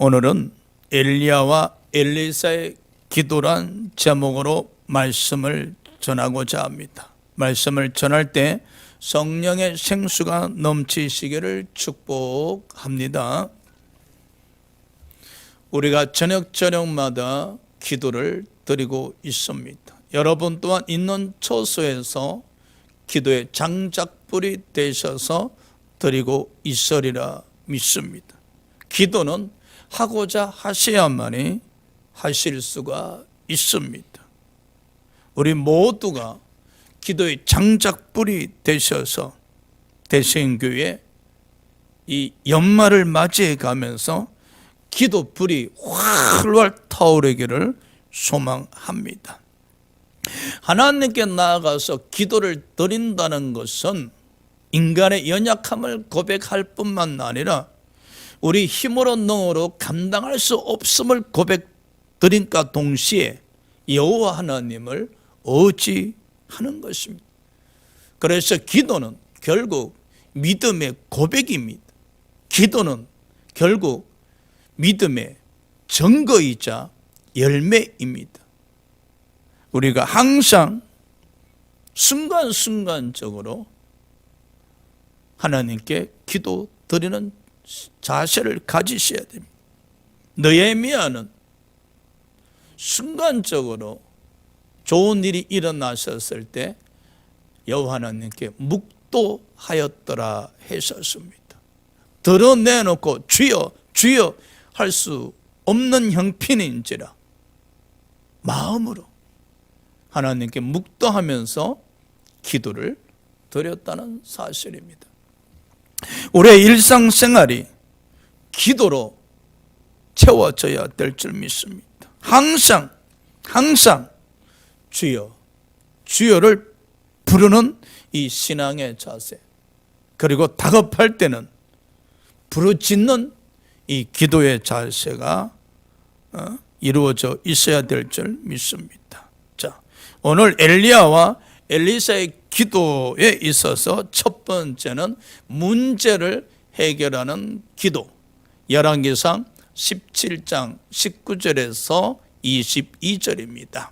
오늘은 엘리야와 엘리사의 기도란 제목으로 말씀을 전하고자 합니다. 말씀을 전할 때 성령의 생수가 넘치시기를 축복합니다. 우리가 저녁마다 기도를 드리고 있습니다. 여러분 또한 있는 처소에서 기도의 장작불이 되셔서 드리고 있으리라 믿습니다. 기도는 하고자 하셔야만이 하실 수가 있습니다. 우리 모두가 기도의 장작불이 되셔서 대생교회 이 연말을 맞이해 가면서 기도불이 활활 타오르기를 소망합니다. 하나님께 나아가서 기도를 드린다는 것은 인간의 연약함을 고백할 뿐만 아니라 우리 힘으로 능으로 감당할 수 없음을 고백드림과 동시에 여호와 하나님을 의지하는 것입니다. 그래서 기도는 결국 믿음의 고백입니다. 기도는 결국 믿음의 증거이자 열매입니다. 우리가 항상 순간순간적으로 하나님께 기도 드리는 자세를 가지셔야 됩니다. 느헤미야는 순간적으로 좋은 일이 일어나셨을 때 여호와 하나님께 묵도하였더라 했었습니다. 드러내놓고 주여 주여 할 수 없는 형편인지라 마음으로 하나님께 묵도하면서 기도를 드렸다는 사실입니다. 우리의 일상생활이 기도로 채워져야 될 줄 믿습니다. 항상 주여 주여를 부르는 이 신앙의 자세, 그리고 다급할 때는 부르짖는 이 기도의 자세가 이루어져 있어야 될 줄 믿습니다. 자, 오늘 엘리야와 엘리사의 기도에 있어서 첫 번째는 문제를 해결하는 기도. 열왕기상 17장 19절에서 22절입니다.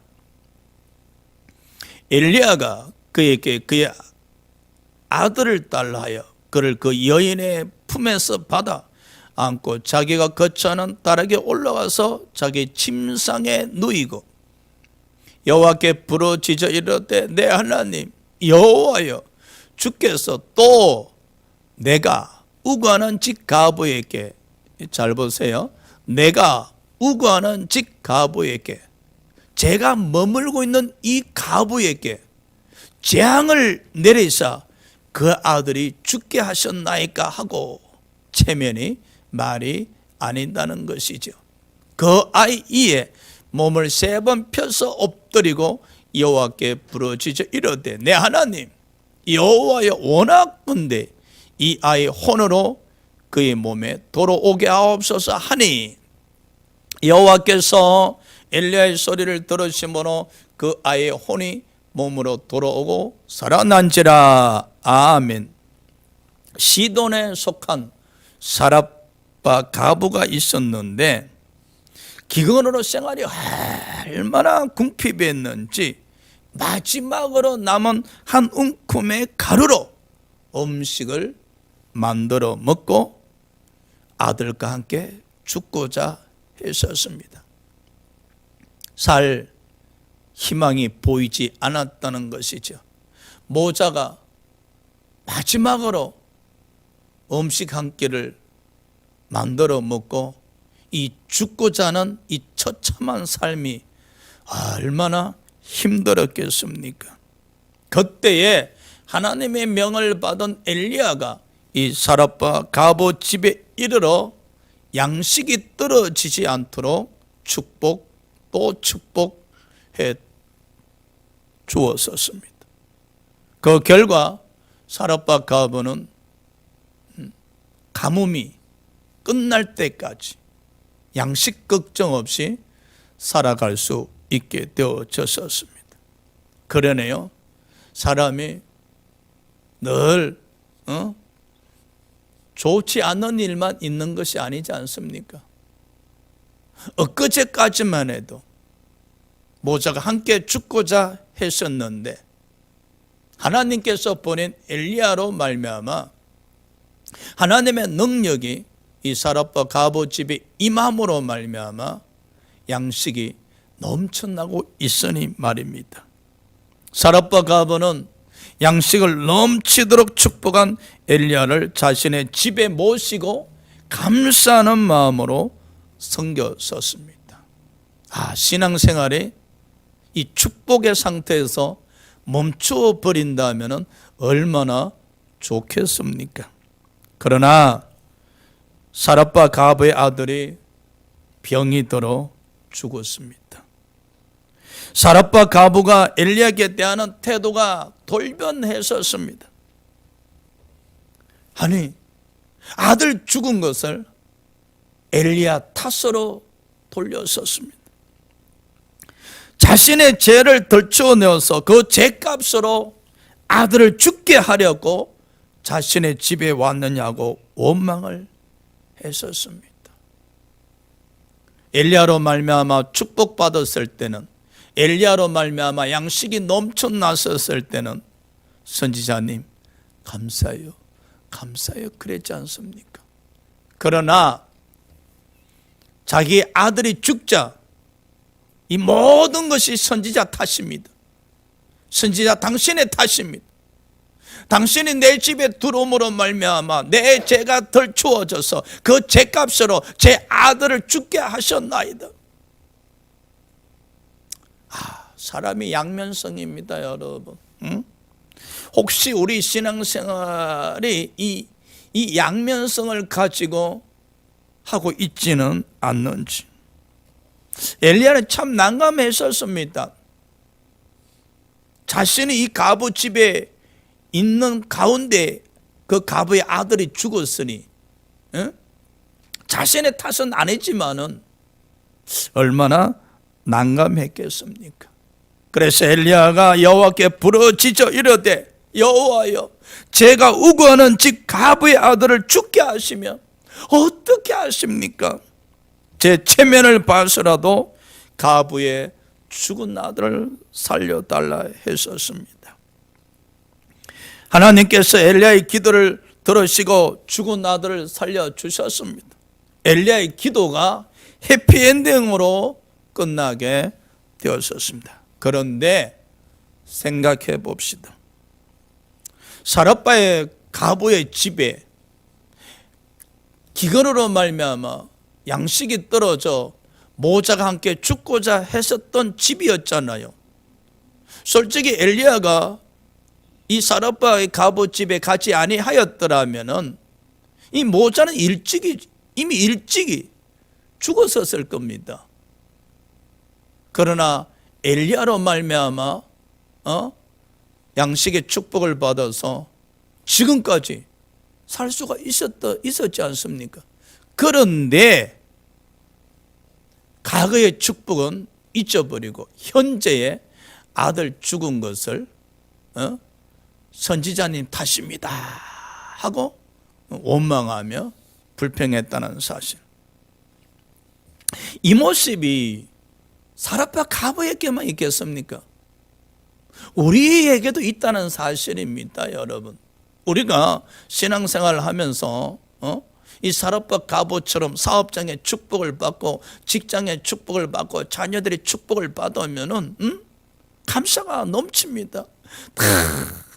엘리야가 그에게 그의 아들을 달라하여 그를 그 여인의 품에서 받아 안고 자기가 거처하는 다락에 올라가서 자기 침상에 누이고 여호와께 부르짖어 이르되 내 하나님 여호와여 주께서 또 내가 우거하는 집 가부에게, 잘 보세요, 내가 우거하는 집 가부에게, 제가 머물고 있는 이 가부에게 재앙을 내리사 그 아들이 죽게 하셨나이까 하고 체면이 말이 아닌다는 것이죠. 그 아이 이에 몸을 3번 펴서 엎드리고 여호와께 부르짖어 이르되 내 하나님 여호와여 원하건대 이 아이 혼으로 그의 몸에 돌아오게 하옵소서 하니 여호와께서 엘리야의 소리를 들으심으로 그 아이의 혼이 몸으로 돌아오고 살아난지라. 아멘. 시돈에 속한 사랍과 가부가 있었는데 기근으로 생활이 얼마나 궁핍했는지 마지막으로 남은 한 움큼의 가루로 음식을 만들어 먹고 아들과 함께 죽고자 했었습니다. 살 희망이 보이지 않았다는 것이죠. 모자가 마지막으로 음식 한 끼를 만들어 먹고 이 죽고자 하는 이 처참한 삶이 얼마나 힘들었겠습니까? 그때에 하나님의 명을 받은 엘리야가 이 사랍과 가부 집에 이르러 양식이 떨어지지 않도록 축복 또 축복해 주었었습니다. 그 결과 사랍과 가부는 가뭄이 끝날 때까지 양식 걱정 없이 살아갈 수 있게 되어졌었습니다. 그러네요. 사람이 늘 좋지 않은 일만 있는 것이 아니지 않습니까? 엊그제까지만 해도 모자가 함께 죽고자 했었는데 하나님께서 보낸 엘리야로 말미암아 하나님의 능력이 이 사랍과 가봇 집에 임함으로 말미암아 양식이 넘쳐나고 있으니 말입니다. 사랍과 가봇은 양식을 넘치도록 축복한 엘리야를 자신의 집에 모시고 감사하는 마음으로 섬겼었습니다. 신앙생활이 이 축복의 상태에서 멈추어 버린다면 얼마나 좋겠습니까? 그러나 사랍과 가봇의 아들이 병이 들어 죽었습니다. 사랍과 가봇가 엘리야에게 대하는 태도가 돌변했었습니다. 아니, 아들 죽은 것을 엘리야 탓으로 돌렸었습니다. 자신의 죄를 덜쳐내어서 그 죄값으로 아들을 죽게 하려고 자신의 집에 왔느냐고 원망을 했었습니다. 엘리야로 말미암아 축복받았을 때는, 엘리야로 말미암아 양식이 넘쳐났었을 때는 선지자님 감사해요, 감사해요 그랬지 않습니까? 그러나 자기 아들이 죽자 이 모든 것이 선지자 탓입니다. 선지자 당신의 탓입니다. 당신이 내 집에 들어옴으로 말미암아 내 죄가 덜 추워져서 그 죄값으로 제 아들을 죽게 하셨나이다. 사람이 양면성입니다, 여러분. 혹시 우리 신앙생활이 이 양면성을 가지고 하고 있지는 않는지. 엘리야는 참 난감했었습니다. 자신이 이 가봇 집에 있는 가운데 그 가봇의 아들이 죽었으니 자신의 탓은 아니지만은 얼마나 난감했겠습니까? 그래서 엘리야가 여호와께 부르짖어 이르되 여호와여, 제가 우고하는 집 가봇의 아들을 죽게 하시면 어떻게 하십니까? 제 체면을 봐서라도 가부의 죽은 아들을 살려달라 했었습니다. 하나님께서 엘리야의 기도를 들으시고 죽은 아들을 살려주셨습니다. 엘리야의 기도가 해피엔딩으로 끝나게 되었었습니다. 그런데 생각해 봅시다. 사랍바의 가부의 집에 기근으로 말미암아 양식이 떨어져 모자가 함께 죽고자 했었던 집이었잖아요. 솔직히 엘리야가 이 사랍바의 가봇 집에 가지 아니하였더라면은 이 모자는 이미 일찍이 죽었었을 겁니다. 그러나 엘리야로 말미암아 양식의 축복을 받아서 지금까지 살 수가 있었지 않습니까? 그런데 과거의 축복은 잊어버리고 현재의 아들 죽은 것을 선지자님 탓입니다 하고 원망하며 불평했다는 사실. 이 모습이 사랍과 가봇에게만 있겠습니까? 우리에게도 있다는 사실입니다, 여러분. 우리가 신앙생활을 하면서 이 사랍과 가봇처럼 사업장의 축복을 받고 직장의 축복을 받고 자녀들의 축복을 받으면은 감사가 넘칩니다. 다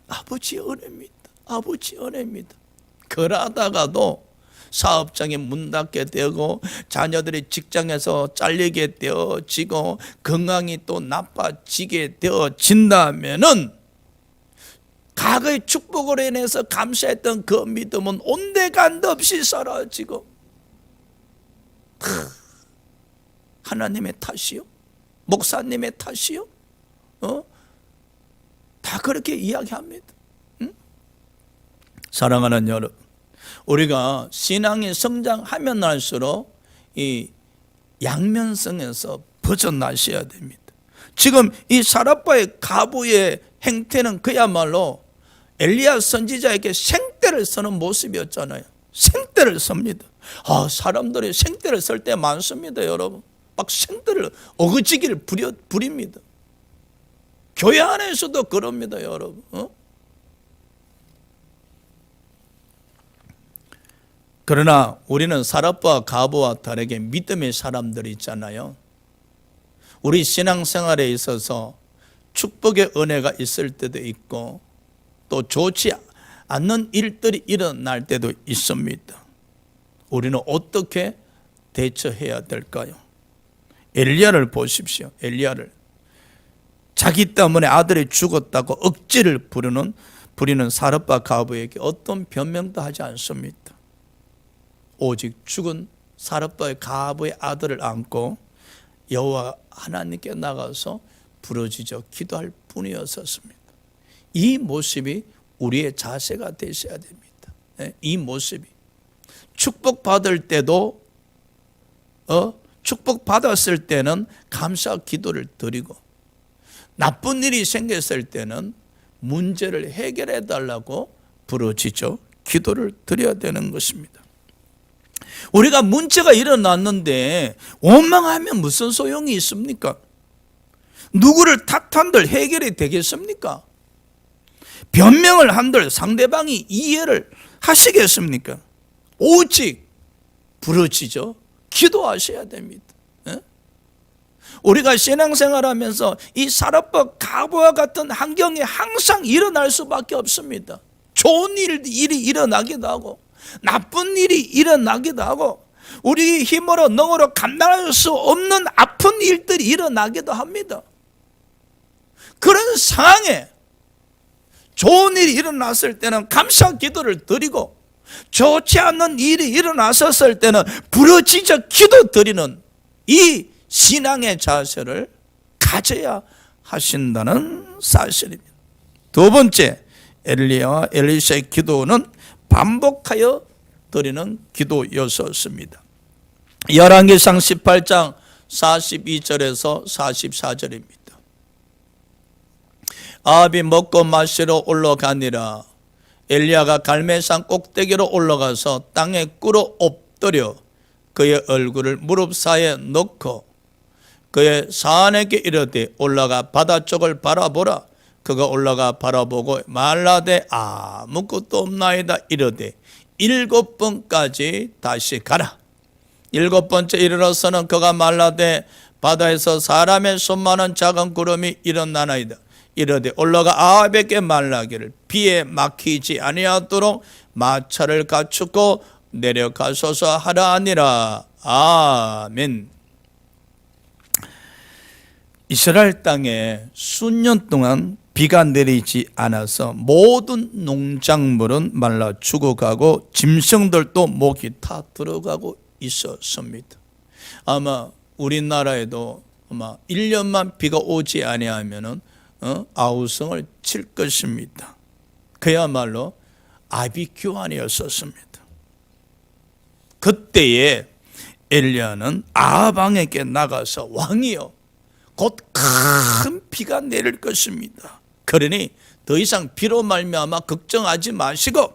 아버지의 은혜입니다. 아버지의 은혜입니다. 그러다가도 사업장이 문 닫게 되고 자녀들이 직장에서 잘리게 되어지고 건강이 또 나빠지게 되어진다면은 과거의 축복으로 인해서 감사했던 그 믿음은 온데간도 없이 사라지고 하나님의 탓이요? 목사님의 탓이요? 다 그렇게 이야기합니다. 사랑하는 여러분, 우리가 신앙이 성장하면 할수록 이 양면성에서 벗어나셔야 됩니다. 지금 이 사랍바의 가부의 행태는 그야말로 엘리야 선지자에게 생떼를 쓰는 모습이었잖아요. 생떼를 씁니다. 사람들이 생떼를 쓸 때 많습니다, 여러분. 막 생들을 어거지기를 부립니다. 교회 안에서도 그럽니다, 여러분. 그러나 우리는 사업부와 가부와 다르게 믿음의 사람들이 있잖아요. 우리 신앙생활에 있어서 축복의 은혜가 있을 때도 있고 또 좋지 않는 일들이 일어날 때도 있습니다. 우리는 어떻게 대처해야 될까요? 엘리야를 보십시오. 엘리야를 자기 때문에 아들이 죽었다고 억지를 부리는 사렙과 가부에게 어떤 변명도 하지 않습니다. 오직 죽은 사렙과 가부의 아들을 안고 여호와 하나님께 나가서 부르짖어 기도할 뿐이었습니다. 이 모습이 우리의 자세가 되셔야 됩니다. 이 모습이 축복받을 때도 축복받았을 때는 감사 기도를 드리고 나쁜 일이 생겼을 때는 문제를 해결해 달라고 부르짖어 기도를 드려야 되는 것입니다. 우리가 문제가 일어났는데 원망하면 무슨 소용이 있습니까? 누구를 탓한들 해결이 되겠습니까? 변명을 한들 상대방이 이해를 하시겠습니까? 오직 부르짖어 기도하셔야 됩니다. 우리가 신앙생활하면서 이 사렙과 가부와 같은 환경이 항상 일어날 수밖에 없습니다. 좋은 일이 일어나기도 하고 나쁜 일이 일어나기도 하고 우리 힘으로 능으로 감당할 수 없는 아픈 일들이 일어나기도 합니다. 그런 상황에 좋은 일이 일어났을 때는 감사 기도를 드리고 좋지 않는 일이 일어났었을 때는 부르짖어 기도 드리는 이 신앙의 자세를 가져야 하신다는 사실입니다. 두 번째, 엘리야와 엘리사의 기도는 반복하여 드리는 기도였었습니다. 열왕기상 18장 42절에서 44절입니다. 아합이 먹고 마시러 올라가니라. 엘리야가 갈멜산 꼭대기로 올라가서 땅에 꿇어 엎드려 그의 얼굴을 무릎 사이에 넣고 그의 사안에게 이르되 올라가 바다 쪽을 바라보라. 그가 올라가 바라보고 말라되 아무것도 없나이다 이르되 7번까지 다시 가라. 7번째 이르러서는 그가 말라되 바다에서 사람의 손만한 작은 구름이 일어나나이다. 이르되 올라가 아합에게 말라기를 비에 막히지 아니하도록 마차를 갖추고 내려가소서 하라 하니라. 아멘. 이스라엘 땅에 수년 동안 비가 내리지 않아서 모든 농작물은 말라 죽어가고 짐승들도 목이 타 들어가고 있었습니다. 아마 우리나라에도 아마 1년만 비가 오지 아니하면은 아우성을 칠 것입니다. 그야말로 아비규환이었었습니다. 그때에 엘리야는 아합 왕에게 나가서 왕이여 곧 큰 비가 내릴 것입니다. 그러니 더 이상 비로 말미암아 걱정하지 마시고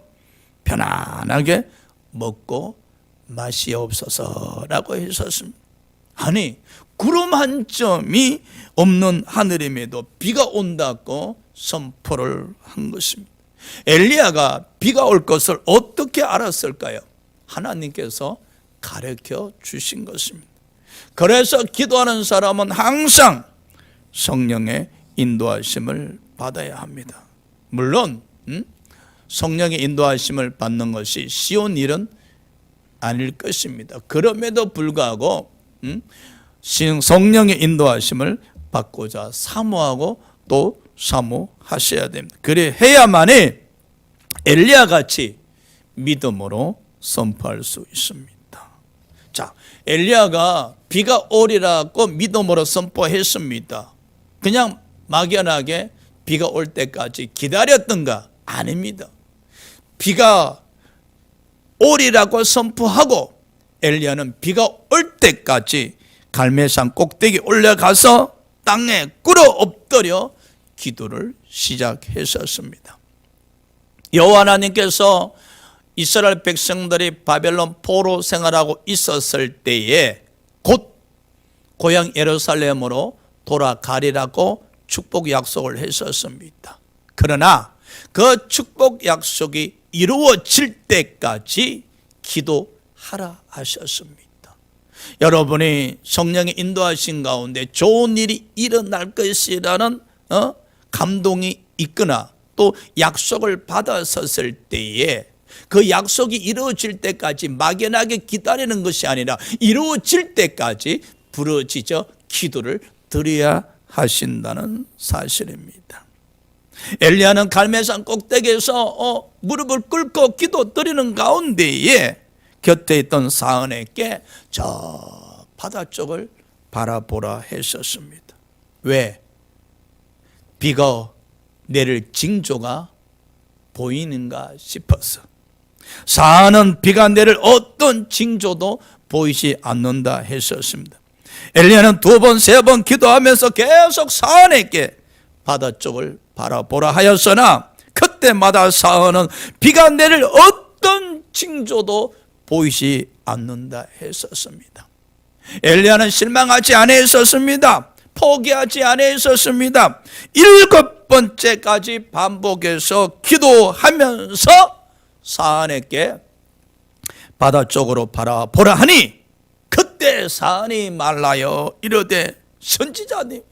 편안하게 먹고 마시옵소서라고 했었습니다. 아니 구름 한 점이 없는 하늘임에도 비가 온다고 선포를 한 것입니다. 엘리야가 비가 올 것을 어떻게 알았을까요? 하나님께서 가르쳐 주신 것입니다. 그래서 기도하는 사람은 항상 성령의 인도하심을 받아야 합니다. 물론 성령의 인도하심을 받는 것이 쉬운 일은 아닐 것입니다. 그럼에도 불구하고 성령의 인도하심을 받고자 사모하고 또 사모하셔야 됩니다. 그래 해야만이 엘리야 같이 믿음으로 선포할 수 있습니다. 자, 엘리야가 비가 오리라고 믿음으로 선포했습니다. 그냥 막연하게 비가 올 때까지 기다렸던가? 아닙니다. 비가 오리라고 선포하고 엘리야는 비가 올 때까지 갈멜산 꼭대기 올라가서 땅에 꿇어 엎드려 기도를 시작했었습니다. 여호와 하나님께서 이스라엘 백성들이 바벨론 포로 생활하고 있었을 때에 곧 고향 예루살렘으로 돌아가리라고 축복 약속을 했었습니다. 그러나 그 축복 약속이 이루어질 때까지 기도하라 하셨습니다. 여러분이 성령의 인도하신 가운데 좋은 일이 일어날 것이라는 감동이 있거나 또 약속을 받았었을 때에 그 약속이 이루어질 때까지 막연하게 기다리는 것이 아니라 이루어질 때까지 부르짖어 기도를 드려야 하신다는 사실입니다. 엘리야는 갈멜산 꼭대기에서 무릎을 꿇고 기도 드리는 가운데에 곁에 있던 사은에게 저 바다 쪽을 바라보라 했었습니다. 왜? 비가 내릴 징조가 보이는가 싶어서. 사은은 비가 내릴 어떤 징조도 보이지 않는다 했었습니다. 엘리야는 2번, 3번 기도하면서 계속 사은에게 바다 쪽을 바라보라 하였으나 그때마다 사은은 비가 내릴 어떤 징조도 보이지 않는다 했었습니다. 엘리야는 실망하지 않았었습니다. 포기하지 않았었습니다. 7번째까지 반복해서 기도하면서 사은에게 바다 쪽으로 바라보라 하니 그때 사은이 말라요 이르되 선지자님,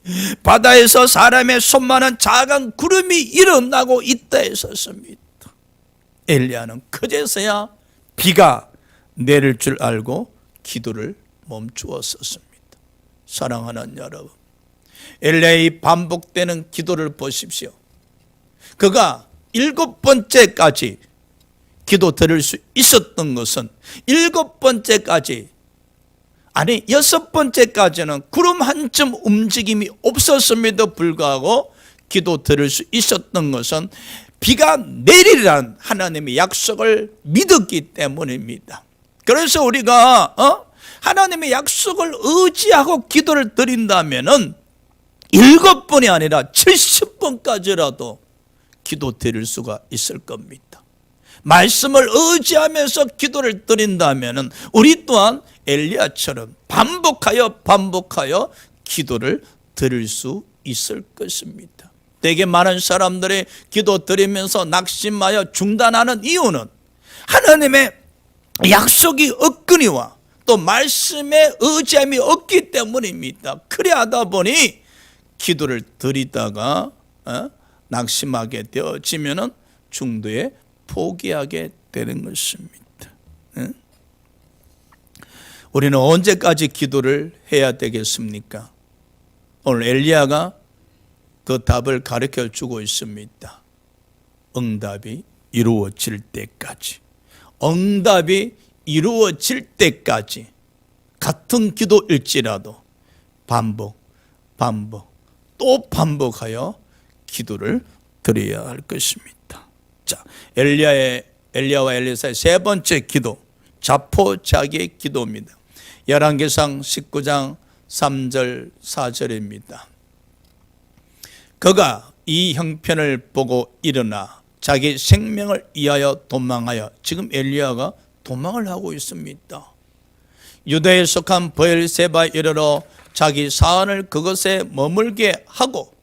바다에서 사람의 손만한 작은 구름이 일어나고 있다 했었습니다. 엘리야는 그제서야 비가 내릴 줄 알고 기도를 멈추었었습니다. 사랑하는 여러분, 엘리야의 반복되는 기도를 보십시오. 그가 7번째까지 기도 드릴 수 있었던 것은 7번째까지 아니 6번째까지는 구름 한 점 움직임이 없었음에도 불구하고 기도 드릴 수 있었던 것은 비가 내리라는 하나님의 약속을 믿었기 때문입니다. 그래서 우리가 하나님의 약속을 의지하고 기도를 드린다면은 7번이 아니라 70번까지라도 기도 드릴 수가 있을 겁니다. 말씀을 의지하면서 기도를 드린다면은 우리 또한 엘리야처럼 반복하여 기도를 드릴 수 있을 것입니다. 되게 많은 사람들이 기도 드리면서 낙심하여 중단하는 이유는 하나님의 약속이 없거니와 또 말씀에 의지함이 없기 때문입니다. 그래 하다 보니 기도를 드리다가 낙심하게 되어지면은 중도에 포기하게 되는 것입니다. 우리는 언제까지 기도를 해야 되겠습니까? 오늘 엘리야가 그 답을 가르쳐 주고 있습니다. 응답이 이루어질 때까지. 응답이 이루어질 때까지 같은 기도일지라도 반복 또 반복하여 기도를 드려야 할 것입니다. 자, 엘리야와 엘리사의 3번째 기도, 자포자기의 기도입니다. 열왕기상 19장 3절 4절입니다. 그가 이 형편을 보고 일어나 자기 생명을 위하여 도망하여, 지금 엘리야가 도망을 하고 있습니다. 유다에 속한 브엘세바에 이르러 자기 사안을 그것에 머물게 하고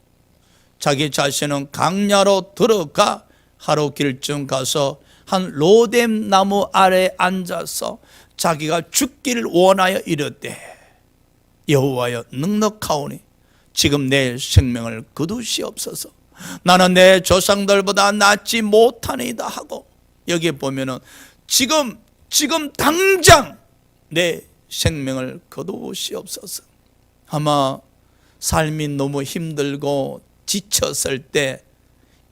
자기 자신은 강야로 들어가 하루 길쯤 가서 한 로뎀 나무 아래 앉아서 자기가 죽기를 원하여 이르되 여호와여 넉넉하오니 지금 내 생명을 거두시옵소서. 나는 내 조상들보다 낫지 못하니이다 하고, 여기에 보면은 지금 당장 내 생명을 거두시옵소서. 아마 삶이 너무 힘들고 지쳤을 때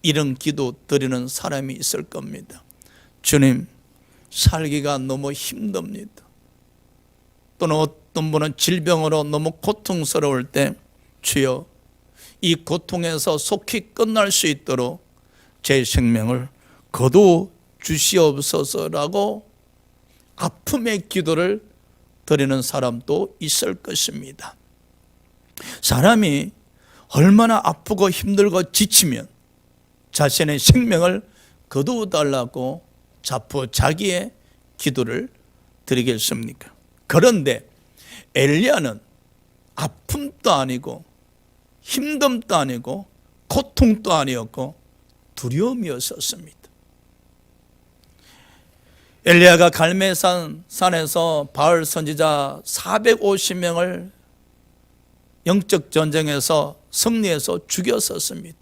이런 기도 드리는 사람이 있을 겁니다. 주님, 살기가 너무 힘듭니다. 또는 어떤 분은 질병으로 너무 고통스러울 때 주여 이 고통에서 속히 끝날 수 있도록 제 생명을 거두어 주시옵소서라고 아픔의 기도를 드리는 사람도 있을 것입니다. 사람이 얼마나 아프고 힘들고 지치면 자신의 생명을 거두어 달라고 자포자기의 기도를 드리겠습니까? 그런데 엘리야는 아픔도 아니고 힘듦도 아니고 고통도 아니었고 두려움이었었습니다. 엘리야가 갈멜산에서 바알 선지자 450명을 영적 전쟁에서 승리해서 죽였었습니다.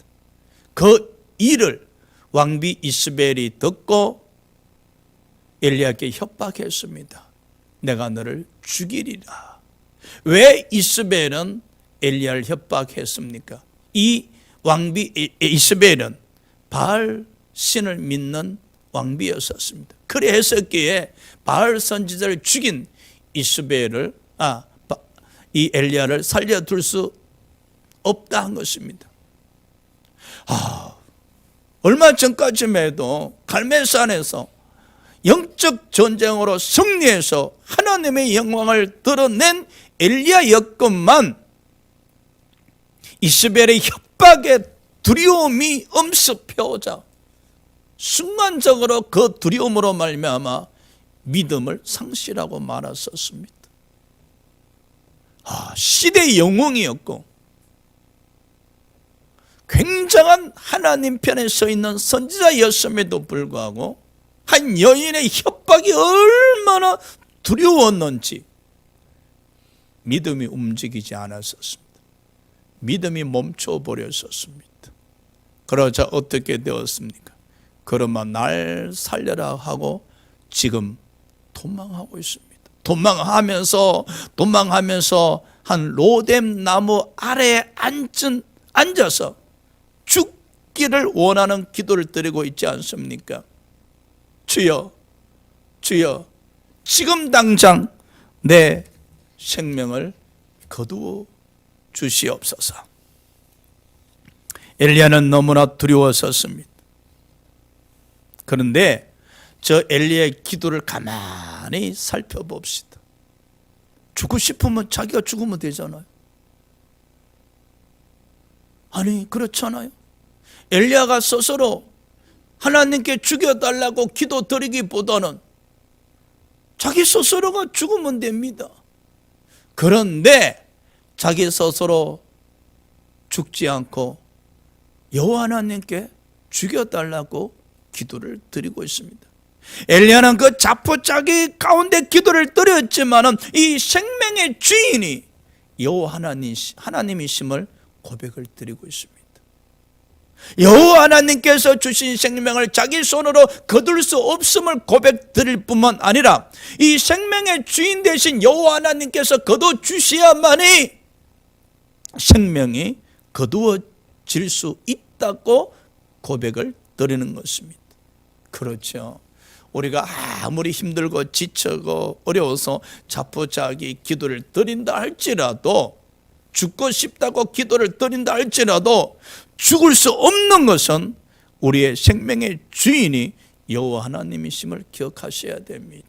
그 일을 왕비 이스벨이 듣고 엘리야에게 협박했습니다. 내가 너를 죽이리라. 왜 이스벨은 엘리야를 협박했습니까? 이 왕비 이스벨은 바알 신을 믿는 왕비였었습니다. 그랬었기에 바알 선지자를 죽인 이스벨을 이 엘리야를 살려둘 수 없다 한 것입니다. 얼마 전까지만 해도 갈멜산에서 영적 전쟁으로 승리해서 하나님의 영광을 드러낸 엘리야였건만 이스벨의 협박에 두려움이 엄습해오자 순간적으로 그 두려움으로 말미암아 믿음을 상실하고 말았었습니다. 시대의 영웅이었고 굉장한 하나님 편에 서 있는 선지자였음에도 불구하고 한 여인의 협박이 얼마나 두려웠는지 믿음이 움직이지 않았었습니다. 믿음이 멈춰버렸었습니다. 그러자 어떻게 되었습니까? 그러면 날 살려라 하고 지금 도망하고 있습니다. 도망하면서 한 로뎀 나무 아래에 앉아서 죽기를 원하는 기도를 드리고 있지 않습니까? 주여, 주여, 지금 당장 내 생명을 거두어 주시옵소서. 엘리야는 너무나 두려웠었습니다. 그런데 저 엘리야의 기도를 가만히 살펴봅시다. 죽고 싶으면 자기가 죽으면 되잖아요. 아니 그렇잖아요. 엘리야가 스스로 하나님께 죽여달라고 기도드리기보다는 자기 스스로가 죽으면 됩니다. 그런데 자기 스스로 죽지 않고 여호와 하나님께 죽여달라고 기도를 드리고 있습니다. 엘리야는 그 자포자기 가운데 기도를 드렸지만은 이 생명의 주인이 여호와 하나님이심을 고백을 드리고 있습니다. 여호와 하나님께서 주신 생명을 자기 손으로 거둘 수 없음을 고백 드릴 뿐만 아니라 이 생명의 주인 되신 여호와 하나님께서 거둬 주셔야만이 생명이 거두어질 수 있다고 고백을 드리는 것입니다. 그렇죠. 우리가 아무리 힘들고 지치고 어려워서 자포자기 기도를 드린다 할지라도, 죽고 싶다고 기도를 드린다 할지라도 죽을 수 없는 것은 우리의 생명의 주인이 여호와 하나님이심을 기억하셔야 됩니다.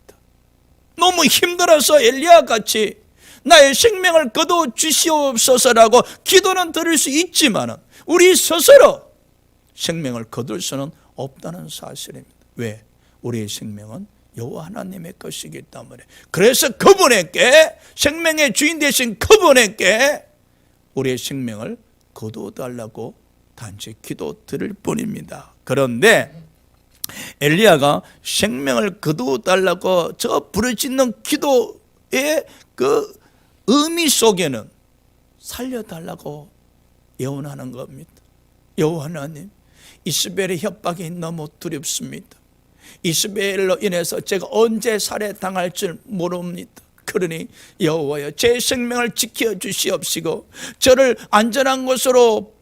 너무 힘들어서 엘리야 같이 나의 생명을 거두어 주시옵소서라고 기도는 드릴 수 있지만 우리 스스로 생명을 거둘 수는 없다는 사실입니다. 왜? 우리의 생명은 여호와 하나님의 것이기 때문에. 그래서 그분에게, 생명의 주인 되신 그분에게 우리의 생명을 거두어 달라고 단지 기도 드릴 뿐입니다. 그런데 엘리야가 생명을 거두어 달라고 저 부르짖는 기도의 그 의미 속에는 살려달라고 예언하는 겁니다. 여호와 하나님, 이스벨의 협박이 너무 두렵습니다. 이스벨로 인해서 제가 언제 살해당할 줄 모릅니다. 그러니 여호와여, 제 생명을 지켜 주시옵시고 저를 안전한 곳으로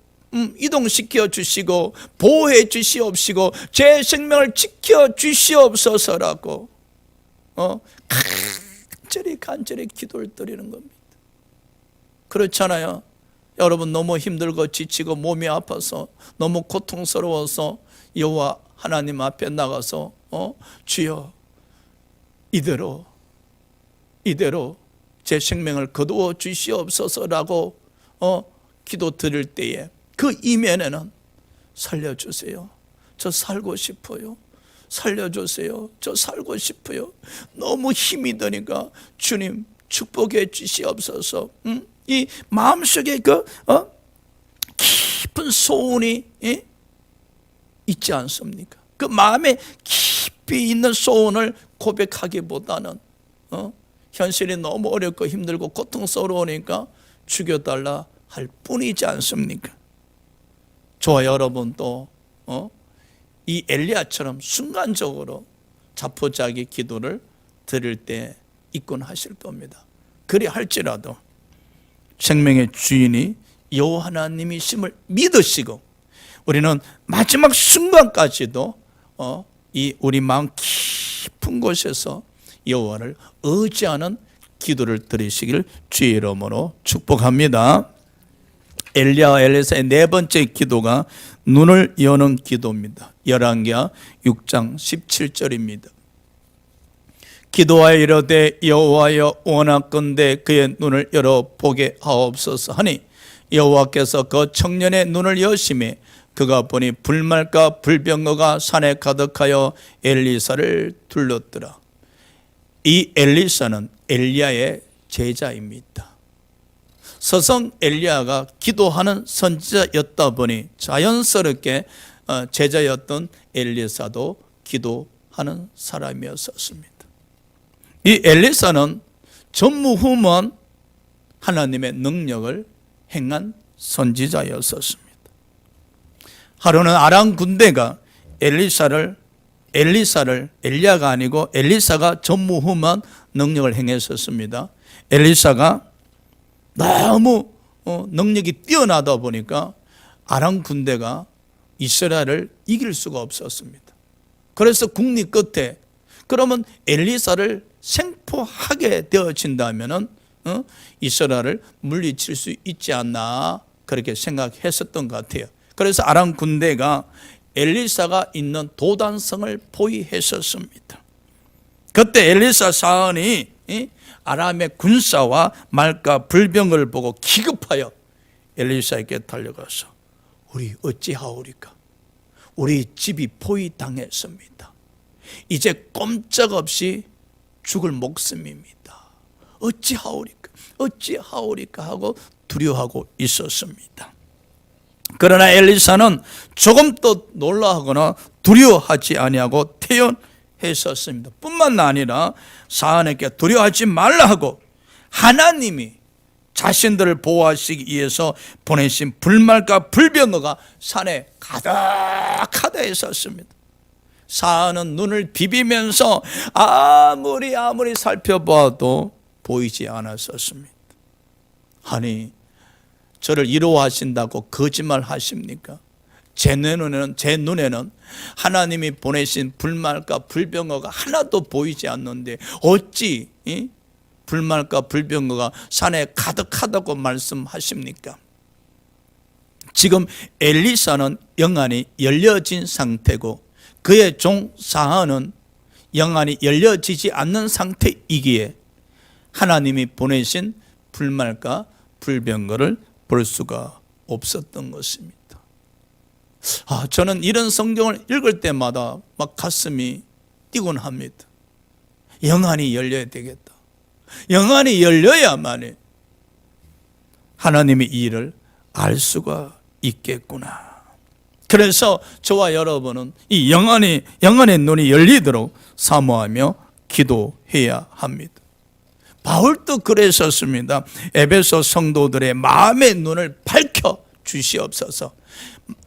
이동시켜 주시고 보호해 주시옵시고 제 생명을 지켜 주시옵소서라고 간절히 기도를 드리는 겁니다. 그렇잖아요. 여러분, 너무 힘들고 지치고 몸이 아파서 너무 고통스러워서 여호와 하나님 앞에 나가서 주여, 이대로 제 생명을 거두어 주시옵소서라고 기도 드릴 때에 그 이면에는 살려주세요, 저 살고 싶어요, 살려주세요, 저 살고 싶어요, 너무 힘이 드니까 주님 축복해 주시옵소서, 이 마음속에 깊은 소원이 있지 않습니까? 그 마음에 깊이 있는 소원을 고백하기보다는 현실이 너무 어렵고 힘들고 고통스러우니까 죽여달라 할 뿐이지 않습니까? 저와 여러분도 이 엘리야처럼 순간적으로 자포자기 기도를 드릴 때 있곤 하실 겁니다. 그리 할지라도 생명의 주인이 여호와 하나님이심을 믿으시고 우리는 마지막 순간까지도 이 우리 마음 깊은 곳에서 여호와를 의지하는 기도를 드리시길 주의 이름으로 축복합니다. 엘리야와 엘리사의 네 번째 기도가 눈을 여는 기도입니다. 열왕기하 6장 17절입니다. 기도하여 이르되 여호와여 원하건대 그의 눈을 열어 보게 하옵소서 하니 여호와께서 그 청년의 눈을 여시매 그가 보니 불말과 불병거가 산에 가득하여 엘리사를 둘렀더라. 이 엘리사는 엘리야의 제자입니다. 서성 엘리야가 기도하는 선지자였다 보니 자연스럽게 제자였던 엘리사도 기도하는 사람이었습니다. 이 엘리사는 전무후무한 하나님의 능력을 행한 선지자였었습니다. 하루는 아람 군대가 엘리야가 아니고 엘리사가 전무후무한 능력을 행했었습니다. 엘리사가 너무 능력이 뛰어나다 보니까 아람 군대가 이스라엘을 이길 수가 없었습니다. 그래서 국리 끝에 그러면 엘리사를 생포하게 되어진다면 이스라엘을 물리칠 수 있지 않나 그렇게 생각했었던 것 같아요. 그래서 아람 군대가 엘리사가 있는 도단성을 포위했었습니다. 그때 엘리사 사원이 아람의 군사와 말과 불병을 보고 기급하여 엘리사에게 달려가서 우리 어찌하오리까? 우리 집이 포위당했습니다. 이제 꼼짝없이 죽을 목숨입니다. 어찌하오리까 하고 두려워하고 있었습니다. 그러나 엘리사는 조금도 놀라하거나 두려워하지 아니하고 태연했었습니다. 뿐만 아니라 사안에게 두려워하지 말라 하고 하나님이 자신들을 보호하시기 위해서 보내신 불말과 불병거가 산에 가득하다 했었습니다. 사안은 눈을 비비면서 아무리 살펴봐도 보이지 않았었습니다. 아니 저를 이로하신다고 거짓말 하십니까? 제 눈에는 하나님이 보내신 불말과 불병거가 하나도 보이지 않는데 어찌 불말과 불병거가 산에 가득하다고 말씀하십니까? 지금 엘리사는 영안이 열려진 상태고 그의 종 사한은 영안이 열려지지 않는 상태이기에 하나님이 보내신 불말과 불병거를 볼 수가 없었던 것입니다. 저는 이런 성경을 읽을 때마다 막 가슴이 뛰곤 합니다. 영안이 열려야 되겠다. 영안이 열려야만 하나님의 일을 알 수가 있겠구나. 그래서 저와 여러분은 이 영안의 눈이 열리도록 사모하며 기도해야 합니다. 바울도 그랬었습니다. 에베소 성도들의 마음의 눈을 밝혀 주시옵소서.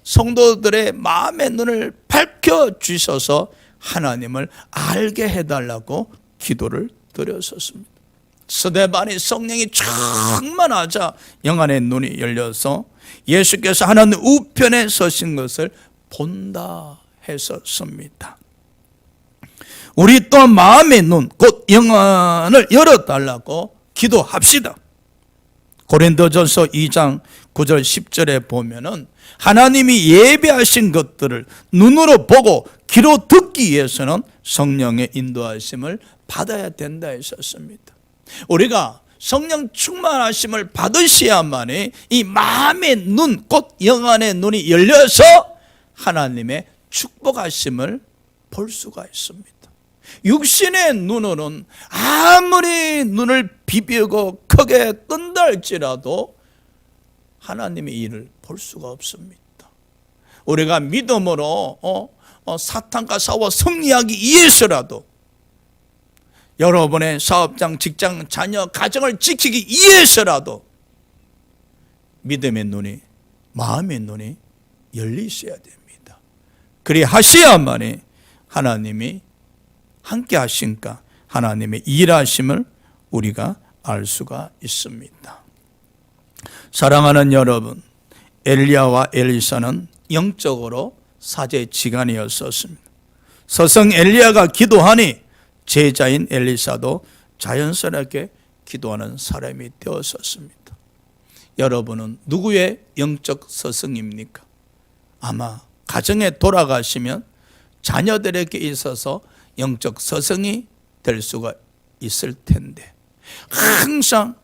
성도들의 마음의 눈을 밝혀 주셔서 하나님을 알게 해달라고 기도를 드렸었습니다. 스데반이 성령이 충만하자 영안의 눈이 열려서 예수께서 하나님 우편에 서신 것을 본다 했었습니다. 우리 또한 마음의 눈, 곧 영안을 열어달라고 기도합시다. 고린도전서 2장 9절 10절에 보면은 하나님이 예배하신 것들을 눈으로 보고 귀로 듣기 위해서는 성령의 인도하심을 받아야 된다 했었습니다. 우리가 성령 충만하심을 받으셔야만이 이 마음의 눈, 곧 영안의 눈이 열려서 하나님의 축복하심을 볼 수가 있습니다. 육신의 눈으로는 아무리 눈을 비비고 크게 뜬다 할지라도 하나님의 일을 볼 수가 없습니다. 우리가 믿음으로 사탄과 싸워 승리하기 위해서라도, 여러분의 사업장, 직장, 자녀, 가정을 지키기 위해서라도 믿음의 눈이, 마음의 눈이 열리셔야 됩니다. 그리 하셔야만이 하나님이 함께 하신가, 하나님의 일하심을 우리가 알 수가 있습니다. 사랑하는 여러분, 엘리야와 엘리사는 영적으로 사제지간이었었습니다. 서성 엘리야가 기도하니 제자인 엘리사도 자연스럽게 기도하는 사람이 되었었습니다. 여러분은 누구의 영적 스승입니까? 아마 가정에 돌아가시면 자녀들에게 있어서 영적 스승이 될 수가 있을 텐데, 항상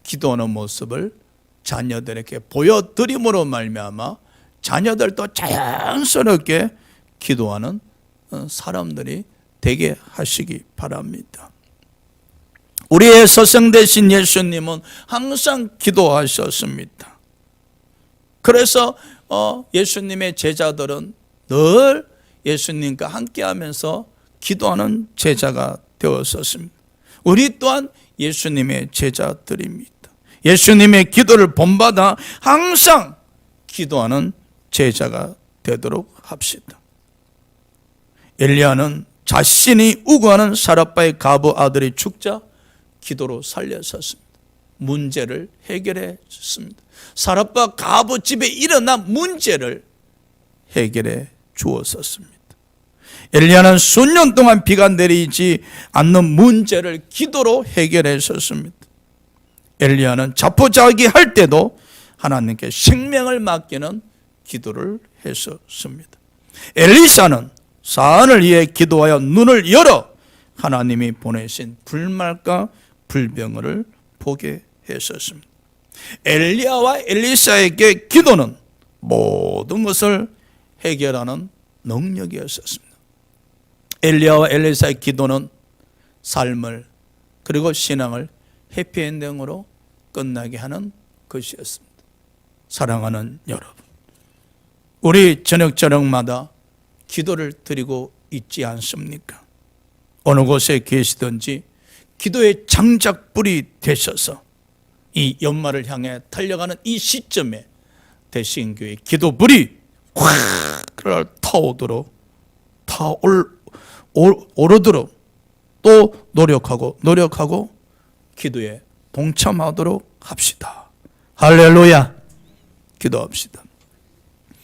기도하는 모습을 자녀들에게 보여드림으로 말미암아 자녀들도 자연스럽게 기도하는 사람들이 되게 하시기 바랍니다. 우리의 스승 되신 예수님은 항상 기도하셨습니다. 그래서 예수님의 제자들은 늘 예수님과 함께하면서 기도하는 제자가 되었었습니다. 우리 또한 예수님의 제자들입니다. 예수님의 기도를 본받아 항상 기도하는 제자가 되도록 합시다. 엘리야는 자신이 우고하는 사라파의 과부 아들이 죽자 기도로 살렸었습니다. 문제를 해결해 줬습니다. 사라파 과부 집에 일어난 문제를 해결해 주었었습니다. 엘리야는 수년 동안 비가 내리지 않는 문제를 기도로 해결했었습니다. 엘리야는 자포자기할 때도 하나님께 생명을 맡기는 기도를 했었습니다. 엘리사는 사안을 위해 기도하여 눈을 열어 하나님이 보내신 불말과 불병을 보게 했었습니다. 엘리야와 엘리사에게 기도는 모든 것을 해결하는 능력이었습니다. 엘리야와 엘리사의 기도는 삶을, 그리고 신앙을 해피엔딩으로 끝나게 하는 것이었습니다. 사랑하는 여러분, 우리 저녁마다 기도를 드리고 있지 않습니까? 어느 곳에 계시든지 기도의 장작불이 되셔서 이 연말을 향해 달려가는 이 시점에 대신교회 기도불이 확 타오도록, 오르도록 또 노력하고 기도에 동참하도록 합시다. 할렐루야. 기도합시다.